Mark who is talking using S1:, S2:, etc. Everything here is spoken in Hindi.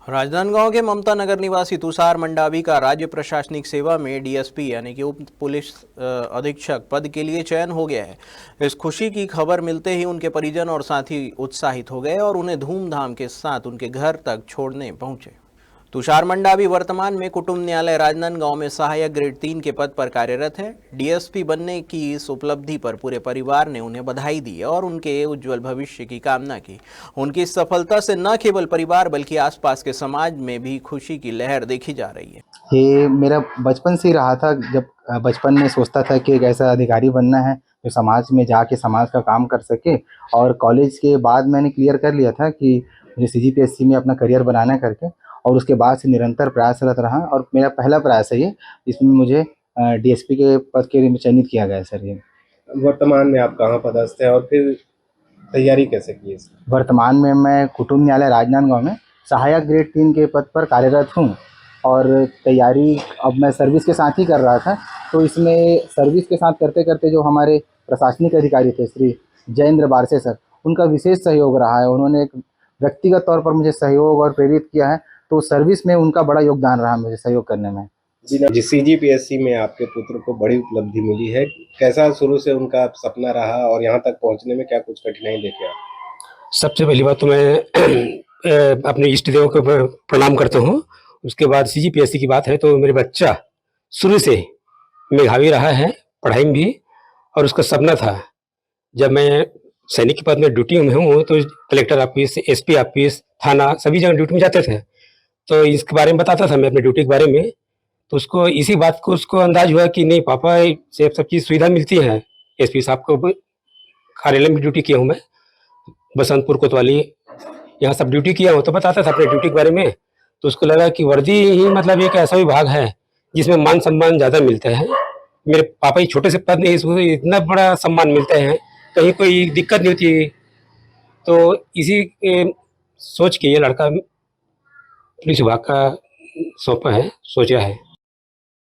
S1: राजनांदगांव के ममता नगर निवासी तुषार मंडावी का राज्य प्रशासनिक सेवा में डीएसपी यानी कि उप पुलिस अधीक्षक पद के लिए चयन हो गया है। इस खुशी की खबर मिलते ही उनके परिजन और साथी उत्साहित हो गए और उन्हें धूमधाम के साथ उनके घर तक छोड़ने पहुंचे। तुषार मंडावी वर्तमान में कुटुंब न्यायालय राजनांदगांव में सहायक ग्रेड 3 के पद पर कार्यरत है। डीएसपी बनने की इस उपलब्धि पर पूरे परिवार ने उन्हें बधाई दी और उनके उज्जवल भविष्य की कामना की। उनकी इस सफलता से न केवल परिवार बल्कि आसपास के समाज में भी खुशी की लहर देखी जा रही है।
S2: ये मेरा बचपन से ही रहा था। जब बचपन में सोचता था कि एक ऐसा अधिकारी बनना है जो समाज में जाके समाज का काम कर सके, और कॉलेज के बाद मैंने क्लियर कर लिया था कि मुझे सीजीपीएससी में अपना करियर बनाना है करके, और उसके बाद से निरंतर प्रयासरत रहा और मेरा पहला प्रयास है ये, जिसमें मुझे डीएसपी के पद के लिए चयनित किया गया है सर। ये
S3: वर्तमान में आप कहाँ पदस्थ हैं और फिर तैयारी कैसे की है?
S2: वर्तमान में मैं कुटुंब न्यायालय राजनांदगांव में सहायक ग्रेड 3 के पद पर कार्यरत हूँ, और तैयारी अब मैं सर्विस के साथ ही कर रहा था। तो इसमें सर्विस के साथ करते करते जो हमारे प्रशासनिक अधिकारी थे श्री जयेंद्र बारसे सर, उनका विशेष सहयोग रहा है। उन्होंने एक व्यक्तिगत तौर पर मुझे सहयोग और प्रेरित किया है, तो सर्विस में उनका बड़ा योगदान रहा मुझे सहयोग करने में।
S3: जी, सीजीपीएससी में आपके पुत्र को बड़ी उपलब्धि मिली है। कैसा शुरू से उनका सपना रहा और यहाँ तक पहुँचने में क्या कुछ कठिनाई देखे आप?
S4: सबसे पहली बात तो मैं अपने इष्ट देव को प्रणाम करता हूँ। उसके बाद सीजीपीएससी की बात है तो मेरे बच्चा शुरू से मेधावी रहा है पढ़ाई में भी, और उसका सपना था जब मैं सैनिक के पद में ड्यूटी में हूँ तो कलेक्टर ऑफिस, एसपी ऑफिस, थाना सभी जगह ड्यूटी में जाते थे, तो इसके बारे में बताता था मैं अपने ड्यूटी के बारे में। तो उसको इसी बात को उसको अंदाज हुआ कि नहीं पापा से सब चीज़ सुविधा मिलती है। एसपी साहब को कार्यालय में ड्यूटी किया हूँ मैं, बसंतपुर कोतवाली, यहाँ सब ड्यूटी किया हूँ, तो बताता था अपने ड्यूटी के बारे में। तो उसको लगा कि वर्दी ही मतलब एक ऐसा विभाग है जिसमें मान सम्मान ज़्यादा मिलते हैं। मेरे पापा ही छोटे से पद में इसको इतना बड़ा सम्मान मिलता है, कहीं कोई दिक्कत नहीं होती। तो इसी सोच के ये लड़का पुलिस विभाग का सौंपा है, सोचा है।